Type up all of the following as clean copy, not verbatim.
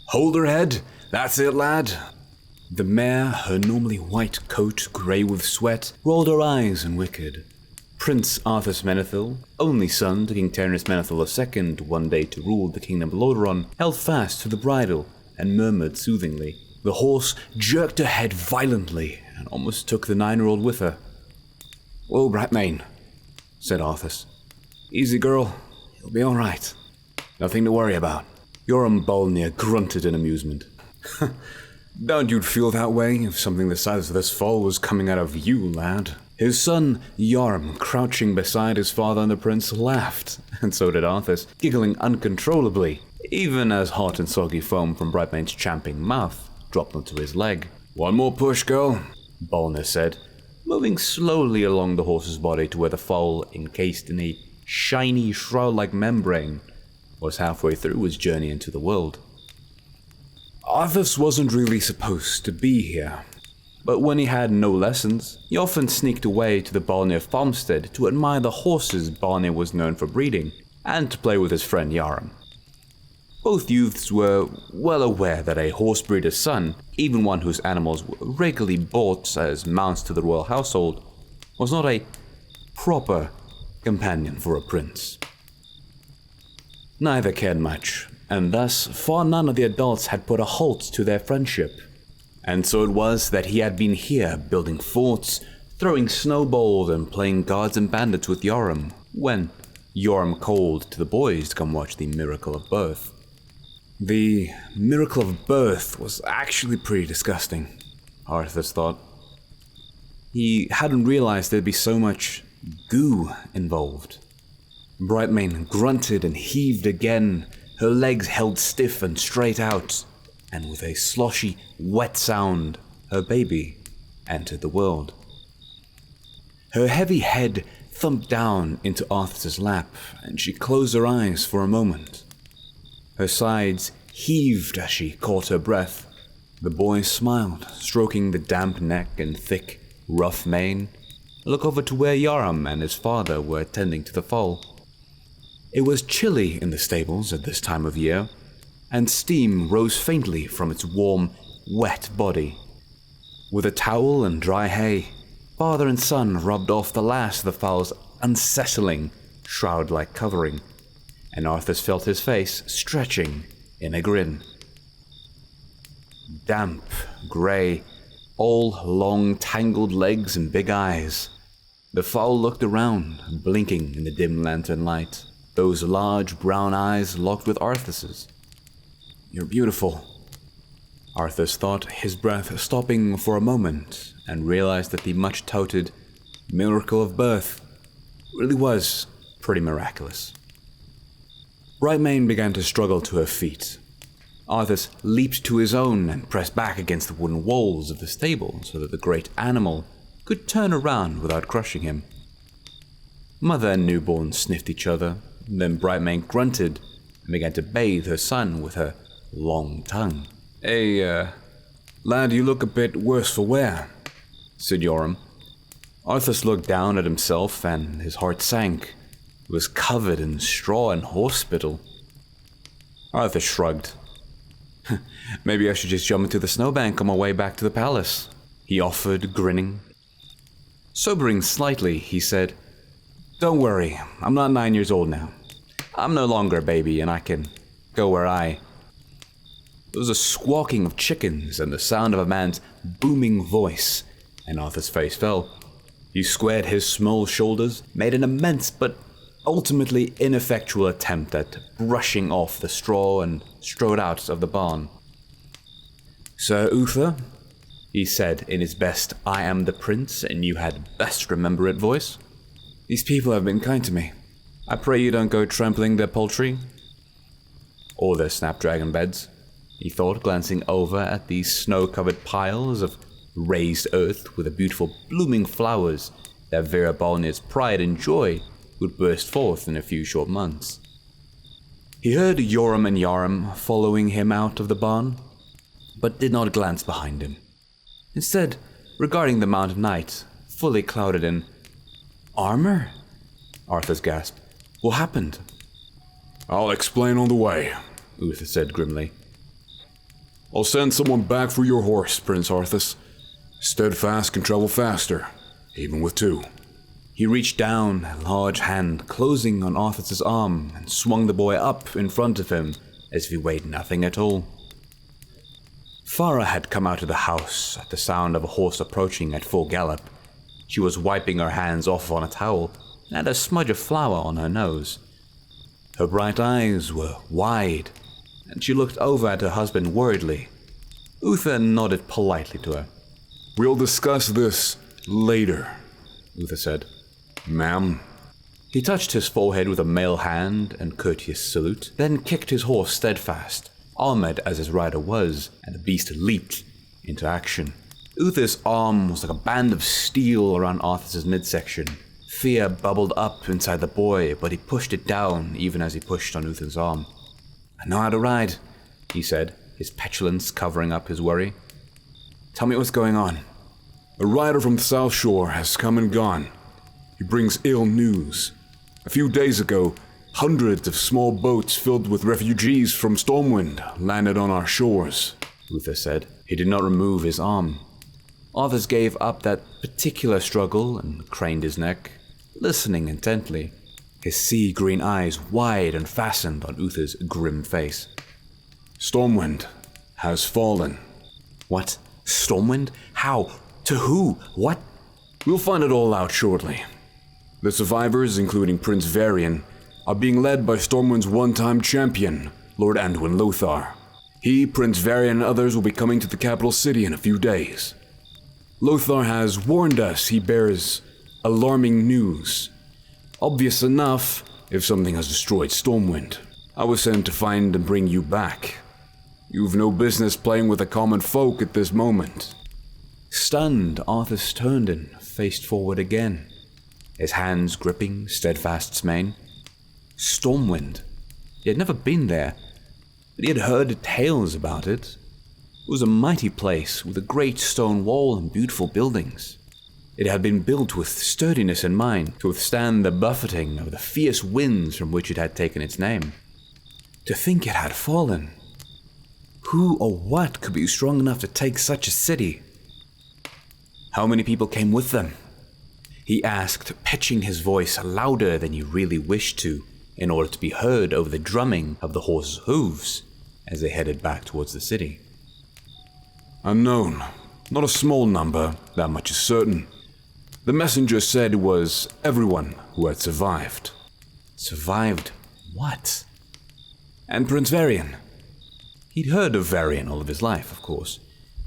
Hold her head. That's it, lad. The mare, her normally white coat grey with sweat, rolled her eyes and whickered. Prince Arthas Menethil, only son to King Terence Menethil II, one day to rule the kingdom of Lordaeron, held fast to the bridle and murmured soothingly. The horse jerked her head violently and almost took the 9-year-old with her. "Whoa, Brightmane," said Arthas. "Easy, girl. You'll be all right. Nothing to worry about." Yoram Bolnir grunted in amusement. "Doubt you'd feel that way if something the size of this foal was coming out of you, lad." His son, Yoram, crouching beside his father and the prince, laughed, and so did Arthas, giggling uncontrollably, even as hot and soggy foam from Brightmane's champing mouth dropped onto his leg. "One more push, girl," Bolnir said, moving slowly along the horse's body to where the foal, encased in a shiny shroud-like membrane, was halfway through his journey into the world. Arthas wasn't really supposed to be here, but when he had no lessons, he often sneaked away to the Bolnir farmstead to admire the horses Bolnir was known for breeding, and to play with his friend Yoram. Both youths were well aware that a horse breeder's son, even one whose animals were regularly bought as mounts to the royal household, was not a proper companion for a prince. Neither cared much, and thus far none of the adults had put a halt to their friendship. And so it was that he had been here building forts, throwing snowballs and playing guards and bandits with Yoram, when Yoram called to the boys to come watch the miracle of birth. The miracle of birth was actually pretty disgusting, Arthas thought. He hadn't realized there'd be so much goo involved. Brightmane grunted and heaved again, her legs held stiff and straight out, and with a sloshy, wet sound, her baby entered the world. Her heavy head thumped down into Arthas's lap, and she closed her eyes for a moment. Her sides heaved as she caught her breath. The boy smiled, stroking the damp neck and thick, rough mane, look over to where Yoram and his father were tending to the foal. It was chilly in the stables at this time of year, and steam rose faintly from its warm, wet body. With a towel and dry hay, father and son rubbed off the last of the fowl's unsettling, shroud-like covering, and Arthas felt his face stretching in a grin. Damp, grey, all long, tangled legs and big eyes. The fowl looked around, blinking in the dim lantern light, those large brown eyes locked with Arthas's. "You're beautiful," Arthas thought, his breath stopping for a moment, and realized that the much-touted miracle of birth really was pretty miraculous. Brightmane began to struggle to her feet. Arthas leaped to his own and pressed back against the wooden walls of the stable so that the great animal could turn around without crushing him. Mother and newborn sniffed each other, then Brightmane grunted and began to bathe her son with her long tongue. "Hey, lad, you look a bit worse for wear," said Yoram. Arthas looked down at himself and his heart sank. He was covered in straw and horse spittle. Arthas shrugged. "Maybe I should just jump into the snowbank on my way back to the palace," he offered, grinning. Sobering slightly, he said, "Don't worry, I'm not 9 years old now. I'm no longer a baby and I can go where I..." There was a squawking of chickens and the sound of a man's booming voice, and Arthur's face fell. He squared his small shoulders, made an immense but ultimately ineffectual attempt at brushing off the straw, and strode out of the barn. "Sir Uther," he said in his best "I am the prince and you had best remember it" voice, "these people have been kind to me. I pray you don't go trampling their poultry or their snapdragon beds," he thought, glancing over at these snow-covered piles of raised earth with the beautiful blooming flowers that Vera Bolnir's pride and joy would burst forth in a few short months. He heard Yoram and Yaram following him out of the barn, but did not glance behind him. Instead, regarding the mountain knight, fully clouded in armor, Arthas gasped. "What happened?" "I'll explain on the way," Uther said grimly. I'll send someone back for your horse, Prince Arthas. Steadfast can travel faster, even with two. He reached down, a large hand closing on Arthas's arm, and swung the boy up in front of him as if he weighed nothing at all. Farah had come out of the house at the sound of a horse approaching at full gallop. She was wiping her hands off on a towel and had a smudge of flour on her nose. Her bright eyes were wide, and she looked over at her husband worriedly. Uther nodded politely to her. We'll discuss this later, Uther said. Ma'am. He touched his forehead with a male hand and courteous salute, then kicked his horse steadfast, armored as his rider was, and the beast leaped into action. Uther's arm was like a band of steel around Arthas's midsection. Fear bubbled up inside the boy, but he pushed it down even as he pushed on Uther's arm. I know how to ride, he said, his petulance covering up his worry. Tell me what's going on. A rider from the South Shore has come and gone. He brings ill news. A few days ago, hundreds of small boats filled with refugees from Stormwind landed on our shores, Uther said. He did not remove his arm. Arthas gave up that particular struggle and craned his neck, listening intently, his sea-green eyes wide and fastened on Uther's grim face. Stormwind has fallen. What? Stormwind? How? To who? What? We'll find it all out shortly. The survivors, including Prince Varian, are being led by Stormwind's one-time champion, Lord Anduin Lothar. He, Prince Varian, and others will be coming to the capital city in a few days. Lothar has warned us he bears alarming news. Obvious enough if something has destroyed Stormwind. I was sent to find and bring you back. You've no business playing with the common folk at this moment. Stunned, Arthas turned and faced forward again, his hands gripping Steadfast's mane. Stormwind. He had never been there, but he had heard tales about it. It was a mighty place with a great stone wall and beautiful buildings. It had been built with sturdiness in mind to withstand the buffeting of the fierce winds from which it had taken its name. To think it had fallen. Who or what could be strong enough to take such a city? How many people came with them? He asked, pitching his voice louder than he really wished to, in order to be heard over the drumming of the horses' hooves as they headed back towards the city. Unknown. Not a small number, that much is certain. The messenger said it was everyone who had survived. Survived what? And Prince Varian? He'd heard of Varian all of his life, of course,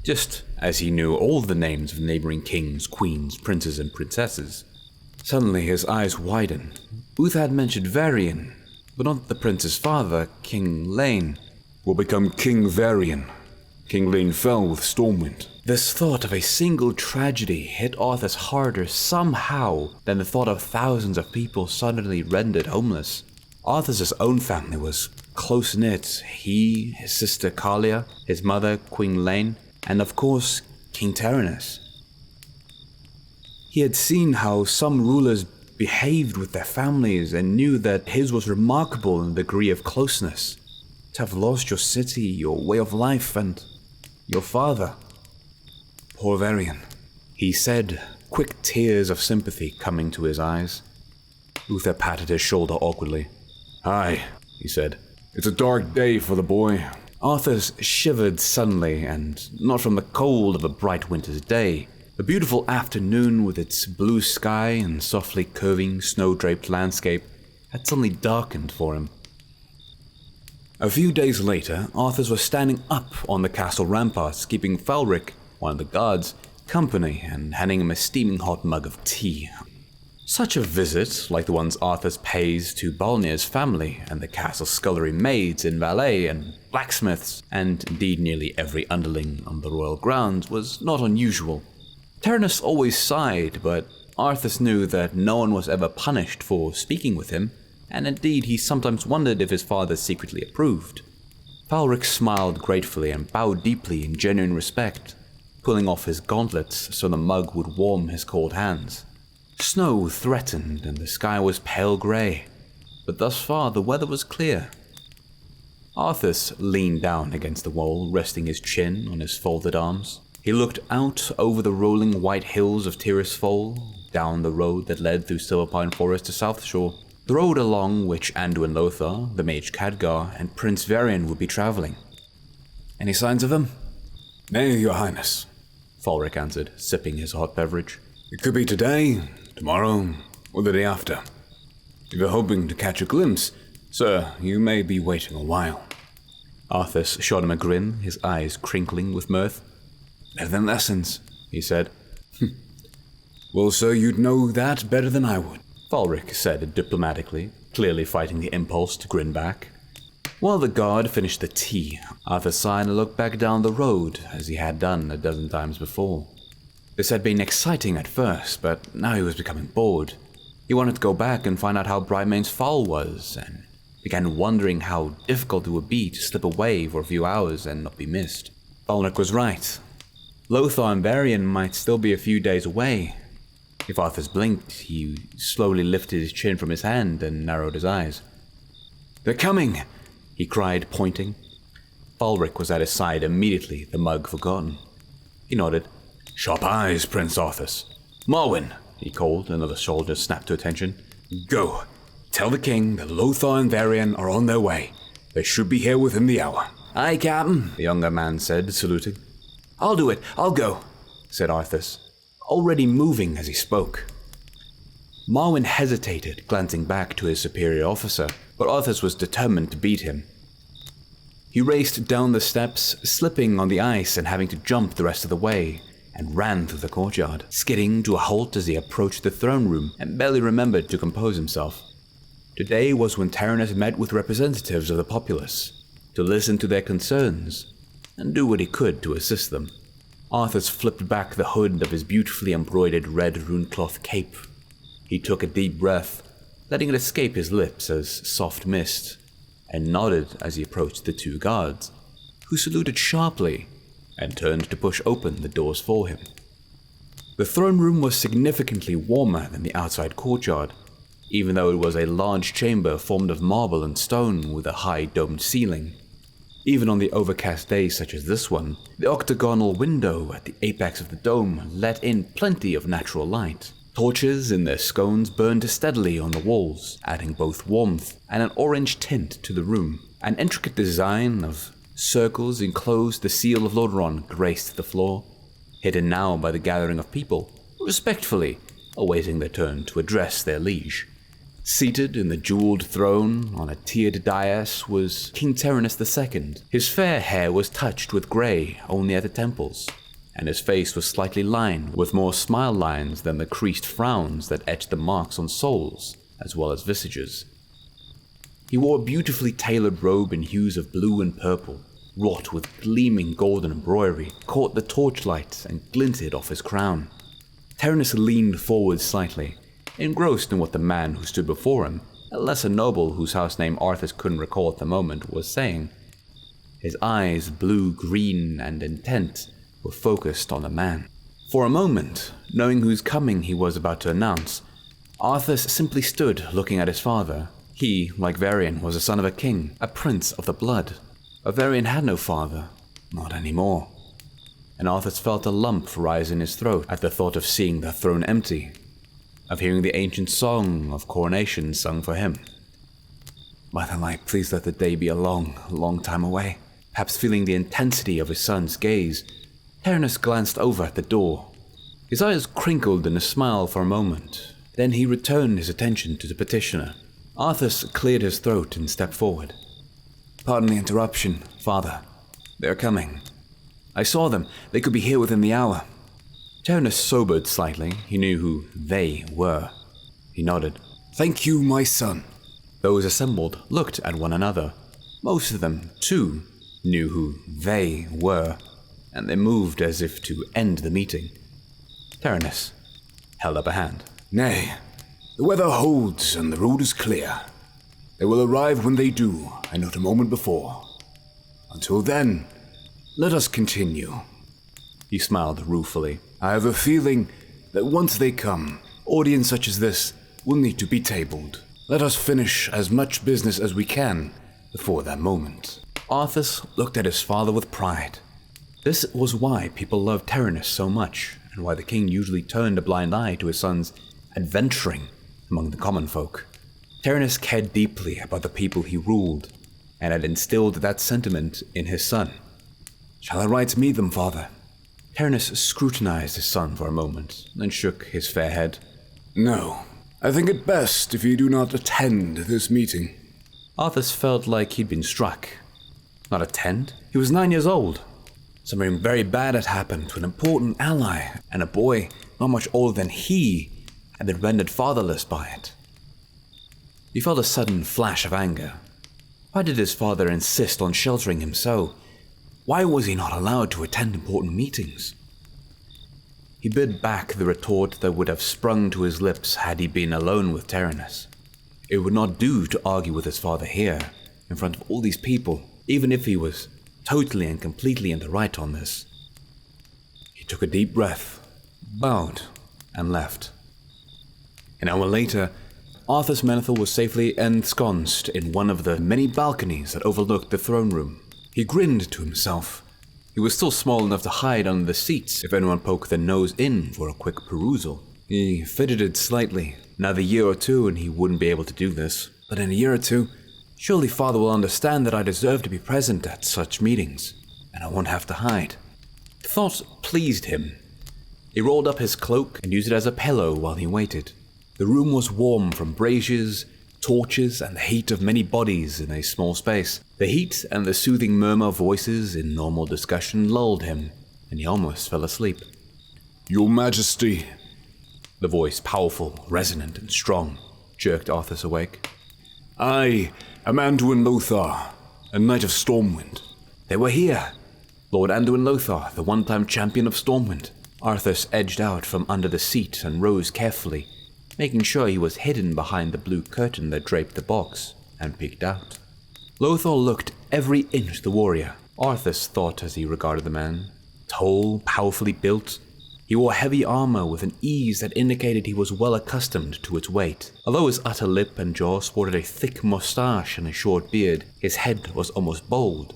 just as he knew all the names of neighboring kings, queens, princes, and princesses. Suddenly his eyes widened. Uther had mentioned Varian, but not the prince's father, King Lane. Will become King Varian. King Lane fell with Stormwind. This thought of a single tragedy hit Arthas harder somehow than the thought of thousands of people suddenly rendered homeless. Arthas's own family was close-knit. He, his sister Kalia, his mother Queen Lane, and of course King Tyrannus. He had seen how some rulers behaved with their families and knew that his was remarkable in the degree of closeness. To have lost your city, your way of life, and your father. Poor Varian, he said, quick tears of sympathy coming to his eyes. Uther patted his shoulder awkwardly. Aye, he said. It's a dark day for the boy. Arthas shivered suddenly, and not from the cold of a bright winter's day. The beautiful afternoon with its blue sky and softly curving snow-draped landscape had suddenly darkened for him. A few days later, Arthas was standing up on the castle ramparts, keeping Falric, one of the guards, company and handing him a steaming hot mug of tea. Such a visit, like the ones Arthas pays to Balnir's family and the castle scullery maids and valet and blacksmiths, and indeed nearly every underling on the royal grounds, was not unusual. Tyrannus always sighed, but Arthas knew that no one was ever punished for speaking with him, and indeed he sometimes wondered if his father secretly approved. Falric smiled gratefully and bowed deeply in genuine respect, pulling off his gauntlets so the mug would warm his cold hands. Snow threatened and the sky was pale grey, but thus far the weather was clear. Arthas leaned down against the wall, resting his chin on his folded arms. He looked out over the rolling white hills of Tirisfol, down the road that led through Silverpine Forest to South Shore, the road along which Anduin Lothar, the Mage Khadgar, and Prince Varian would be traveling. "Any signs of them?" "Nay, your highness," Falric answered, sipping his hot beverage. "It could be today, tomorrow, or the day after. If you're hoping to catch a glimpse, sir, you may be waiting a while." Arthas shot him a grin, his eyes crinkling with mirth. "Better than lessons," he said. "Well, sir, you'd know that better than I would," Falric said diplomatically, clearly fighting the impulse to grin back. While the guard finished the tea, Arthas sighed and looked back down the road, as he had done a dozen times before. This had been exciting at first, but now he was becoming bored. He wanted to go back and find out how Brightmane's fall was, and began wondering how difficult it would be to slip away for a few hours and not be missed. Falric was right. Lothar and Varian might still be a few days away. If Arthas blinked, he slowly lifted his chin from his hand and narrowed his eyes. "They're coming!" he cried, pointing. Falric was at his side immediately, the mug forgotten. He nodded. "Sharp eyes, Prince Arthas." "Marwyn," he called, another soldier snapped to attention. "Go. Tell the king that Lothar and Varian are on their way. They should be here within the hour." "Aye, Captain," the younger man said, saluting. "I'll do it. I'll go," said Arthas, already moving as he spoke. Marwyn hesitated, glancing back to his superior officer, but Arthas was determined to beat him. He raced down the steps, slipping on the ice and having to jump the rest of the way, and ran through the courtyard, skidding to a halt as he approached the throne room and barely remembered to compose himself. Today was when Taranis met with representatives of the populace, to listen to their concerns, and do what he could to assist them. Arthas flipped back the hood of his beautifully embroidered red runecloth cape. He took a deep breath, letting it escape his lips as soft mist, and nodded as he approached the two guards, who saluted sharply and turned to push open the doors for him. The throne room was significantly warmer than the outside courtyard, even though it was a large chamber formed of marble and stone with a high domed ceiling. Even on the overcast days such as this one, the octagonal window at the apex of the dome let in plenty of natural light. Torches in their scones burned steadily on the walls, adding both warmth and an orange tint to the room. An intricate design of circles enclosed the seal of Lodron graced the floor, hidden now by the gathering of people, respectfully awaiting their turn to address their liege. Seated in the jeweled throne on a tiered dais was King Taranis II. His fair hair was touched with grey only at the temples, and his face was slightly lined with more smile lines than the creased frowns that etched the marks on souls as well as visages. He wore a beautifully tailored robe in hues of blue and purple, wrought with gleaming golden embroidery, caught the torchlight and glinted off his crown. Taranis leaned forward slightly, engrossed in what the man who stood before him, a lesser noble whose house name Arthas couldn't recall at the moment, was saying. His eyes, blue, green, and intent, were focused on the man. For a moment, knowing whose coming he was about to announce, Arthas simply stood looking at his father. He, like Varian, was a son of a king, a prince of the blood. But Varian had no father, not anymore. And Arthas felt a lump rise in his throat at the thought of seeing the throne empty, of hearing the ancient song of coronation sung for him. By the light, please let the day be a long, long time away. Perhaps feeling the intensity of his son's gaze, Taranis glanced over at the door. His eyes crinkled in a smile for a moment. Then he returned his attention to the petitioner. Arthas cleared his throat and stepped forward. "Pardon the interruption, father. They are coming. I saw them. They could be here within the hour." Taranis sobered slightly. He knew who they were. He nodded. "Thank you, my son." Those assembled looked at one another. Most of them, too, knew who they were, and they moved as if to end the meeting. Taranis held up a hand. "Nay, the weather holds and the road is clear. They will arrive when they do, and not a moment before. Until then, let us continue." He smiled ruefully. "I have a feeling that once they come, audience such as this will need to be tabled. Let us finish as much business as we can before that moment." Arthas looked at his father with pride. This was why people loved Tyrannus so much, and why the king usually turned a blind eye to his son's adventuring among the common folk. Tyrannus cared deeply about the people he ruled, and had instilled that sentiment in his son. "Shall I write to meet them, father?" Tyrannus scrutinized his son for a moment, then shook his fair head. "No. I think it best if you do not attend this meeting." Arthas felt like he'd been struck. Not attend? He was 9 years old. Something very bad had happened to an important ally, and a boy not much older than he had been rendered fatherless by it. He felt a sudden flash of anger. Why did his father insist on sheltering him so? Why was he not allowed to attend important meetings? He bid back the retort that would have sprung to his lips had he been alone with Tyrannus. It would not do to argue with his father here, in front of all these people, even if he was totally and completely in the right on this. He took a deep breath, bowed, and left. An hour later, Arthas Menethil was safely ensconced in one of the many balconies that overlooked the throne room. He grinned to himself. He was still small enough to hide under the seats if anyone poked their nose in for a quick perusal. He fidgeted slightly. Another year or two and he wouldn't be able to do this. But in a year or two, surely father will understand that I deserve to be present at such meetings, and I won't have to hide. The thought pleased him. He rolled up his cloak and used it as a pillow while he waited. The room was warm from braziers, torches, and the heat of many bodies in a small space. The heat and the soothing murmur of voices in normal discussion lulled him, and he almost fell asleep. "Your Majesty," the voice, powerful, resonant, and strong, jerked Arthas awake. "I am Anduin Lothar, a knight of Stormwind." They were here! Lord Anduin Lothar, the one-time champion of Stormwind. Arthas edged out from under the seat and rose carefully, making sure he was hidden behind the blue curtain that draped the box, and peeked out. Lothar looked every inch the warrior, Arthas thought as he regarded the man. Tall, powerfully built, he wore heavy armor with an ease that indicated he was well accustomed to its weight. Although his upper lip and jaw sported a thick mustache and a short beard, his head was almost bald.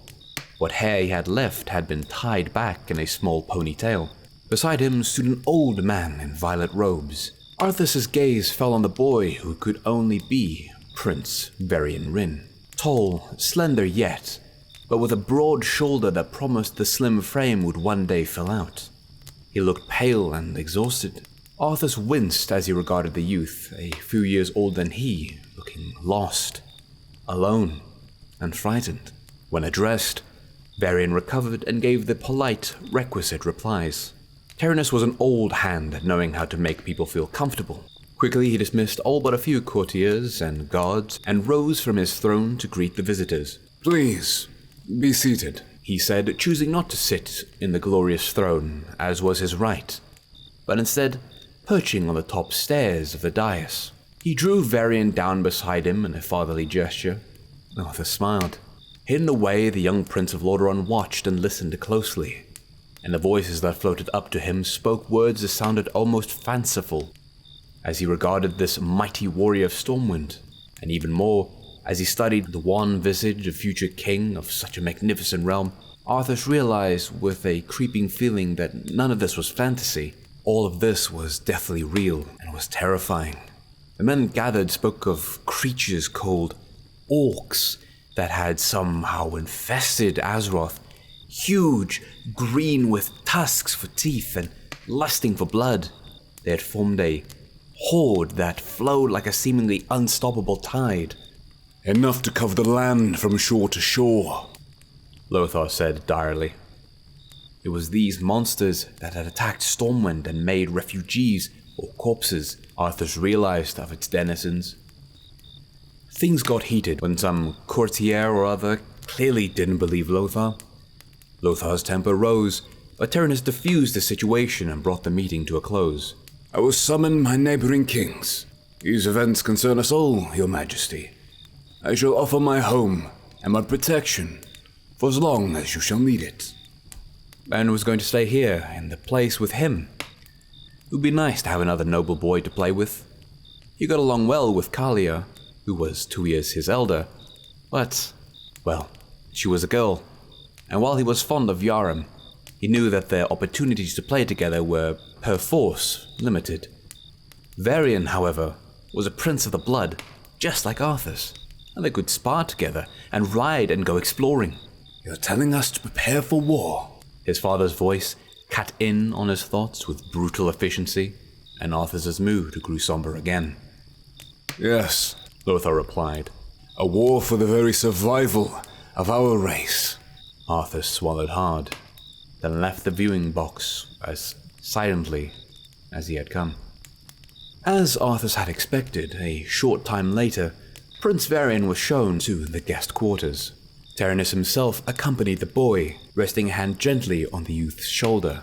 What hair he had left had been tied back in a small ponytail. Beside him stood an old man in violet robes. Arthas's gaze fell on the boy who could only be Prince Varian. Tall, slender yet, but with a broad shoulder that promised the slim frame would one day fill out. He looked pale and exhausted. Arthas winced as he regarded the youth, a few years older than he, looking lost, alone, and frightened. When addressed, Varian recovered and gave the polite, requisite replies. Tyrannus was an old hand at knowing how to make people feel comfortable. Quickly he dismissed all but a few courtiers and guards and rose from his throne to greet the visitors. "Please, be seated," he said, choosing not to sit in the glorious throne, as was his right, but instead perching on the top stairs of the dais. He drew Varian down beside him in a fatherly gesture. Arthas smiled. Hidden away, the young Prince of Lordaeron watched and listened closely, and the voices that floated up to him spoke words that sounded almost fanciful, as he regarded this mighty warrior of Stormwind, and even more, as he studied the wan visage of future king of such a magnificent realm. Arthas realized with a creeping feeling that none of this was fantasy. All of this was deathly real and was terrifying. The men gathered spoke of creatures called orcs that had somehow infested Azeroth, huge, green with tusks for teeth and lusting for blood. They had formed a horde that flowed like a seemingly unstoppable tide. "Enough to cover the land from shore to shore," Lothar said direly. It was these monsters that had attacked Stormwind and made refugees, or corpses, Arthas realized of its denizens. Things got heated when some courtier or other clearly didn't believe Lothar. Lothar's temper rose, but Tyrannus diffused the situation and brought the meeting to a close. "I will summon my neighboring kings. These events concern us all, Your Majesty. I shall offer my home and my protection for as long as you shall need it." And was going to stay here, in the place with him. It would be nice to have another noble boy to play with. He got along well with Kalia, who was 2 years his elder, but, well, She was a girl, and while he was fond of Yaram, he knew that their opportunities to play together were, per force, limited. Varian, however, was a prince of the blood, just like Arthas, and they could spar together and ride and go exploring. You're telling us to prepare for war? His father's voice cut in on his thoughts with brutal efficiency, and Arthas's mood grew somber again. Yes, Lothar replied. a war for the very survival of our race. Arthas swallowed hard, then left the viewing box as silently as he had come. As Arthas had expected, a short time later, Prince Varian was shown to the guest quarters. Tyrannus himself accompanied the boy, resting a hand gently on the youth's shoulder.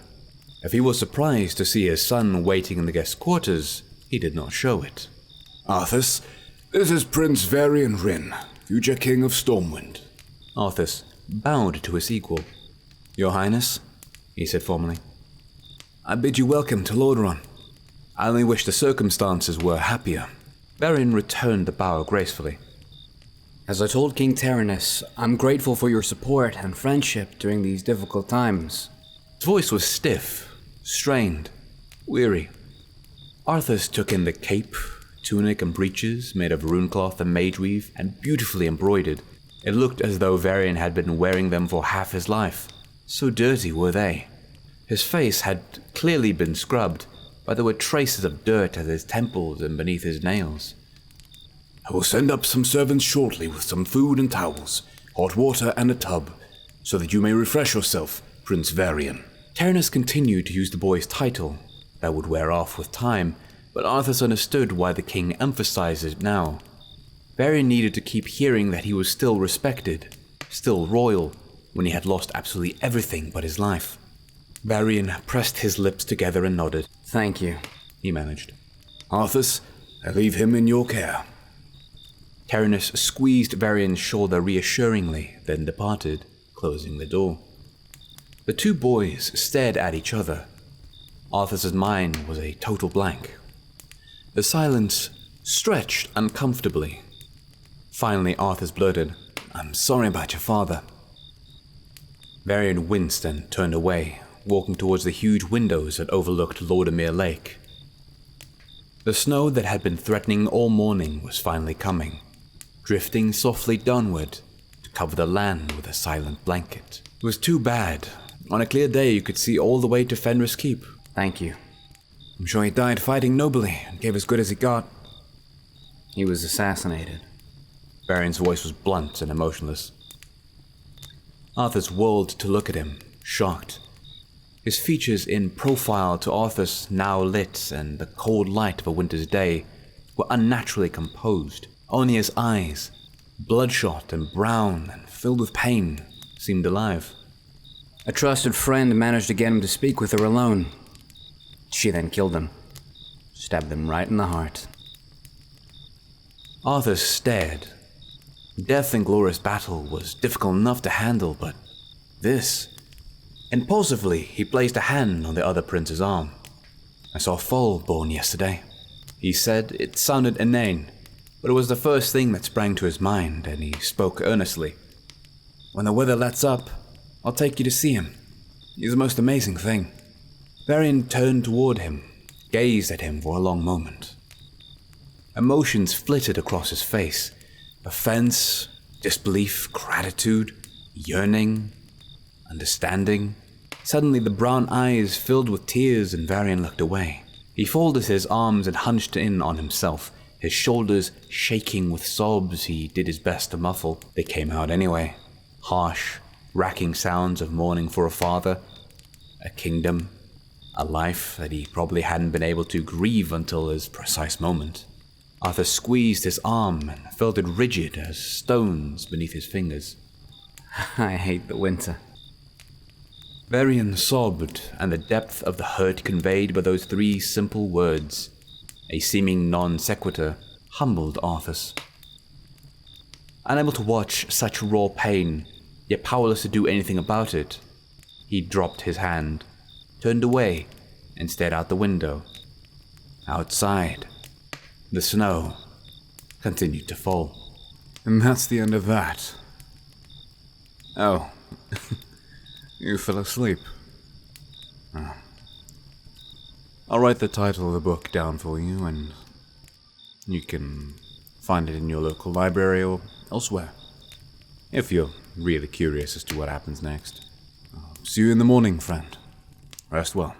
If he was surprised to see his son waiting in the guest quarters, he did not show it. Arthas, this is Prince Varian Rin, future King of Stormwind. Arthas bowed to his equal. Your Highness, he said formally, I bid you welcome to Lordaeron. I only wish the circumstances were happier. Varian returned the bow gracefully. As I told King Tyrannus, I'm grateful for your support and friendship during these difficult times. His voice was stiff, strained, weary. Arthas took in the cape, tunic and breeches made of runecloth and mageweave and beautifully embroidered. It looked as though Varian had been wearing them for half his life. So dirty were they. His face had clearly been scrubbed, but there were traces of dirt at his temples and beneath his nails. I will send up some servants shortly with some food and towels, hot water and a tub, so that you may refresh yourself, Prince Varian. Tyrannus continued to use the boy's title. That would wear off with time, but Arthas understood why the king emphasized it now. Varian needed to keep hearing that he was still respected, still royal, when he had lost absolutely everything but his life. Varian pressed his lips together and nodded. Thank you, he managed. Arthas, I leave him in your care. Tyrannus squeezed Varian's shoulder reassuringly, then departed, closing the door. The two boys stared at each other. Arthas's mind was a total blank. The silence stretched uncomfortably. Finally, Arthas blurted, I'm sorry about your father. Varian winced and turned away, walking towards the huge windows that overlooked Lordemere Lake. The snow that had been threatening all morning was finally coming, drifting softly downward to cover the land with a silent blanket. It was too bad. On a clear day, you could see all the way to Fenris Keep. Thank you. I'm sure he died fighting nobly and gave as good as he got. He was assassinated. Varian's voice was blunt and emotionless. Arthas whirled to look at him, shocked. His features in profile to Arthas, now lit and the cold light of a winter's day, were unnaturally composed. Only his eyes, bloodshot and brown and filled with pain, seemed alive. A trusted friend managed to get him to speak with her alone. She then killed him, stabbed him right in the heart. Arthas stared. Death in glorious battle was difficult enough to handle, but this... Impulsively, he placed a hand on the other prince's arm. I saw a foal born yesterday. He said it sounded inane, but it was the first thing that sprang to his mind, and he spoke earnestly. When the weather lets up, I'll take you to see him. He's the most amazing thing. Varian turned toward him, gazed at him for a long moment. Emotions flitted across his face. Offense, disbelief, gratitude, yearning, understanding. Suddenly the brown eyes filled with tears and Varian looked away. He folded his arms and hunched in on himself, his shoulders shaking with sobs he did his best to muffle. They came out anyway. Harsh, racking sounds of mourning for a father, a kingdom, a life that he probably hadn't been able to grieve until this precise moment. Arthas squeezed his arm and felt it rigid as stones beneath his fingers. I hate the winter. Varian sobbed, and the depth of the hurt conveyed by those three simple words, a seeming non sequitur, humbled Arthas. Unable to watch such raw pain, yet powerless to do anything about it, he dropped his hand, turned away, and stared out the window. Outside, the snow continued to fall. And that's the end of that. Oh, you fell asleep. Oh. I'll write the title of the book down for you, and you can find it in your local library or elsewhere, if you're really curious as to what happens next. I'll see you in the morning, friend. Rest well.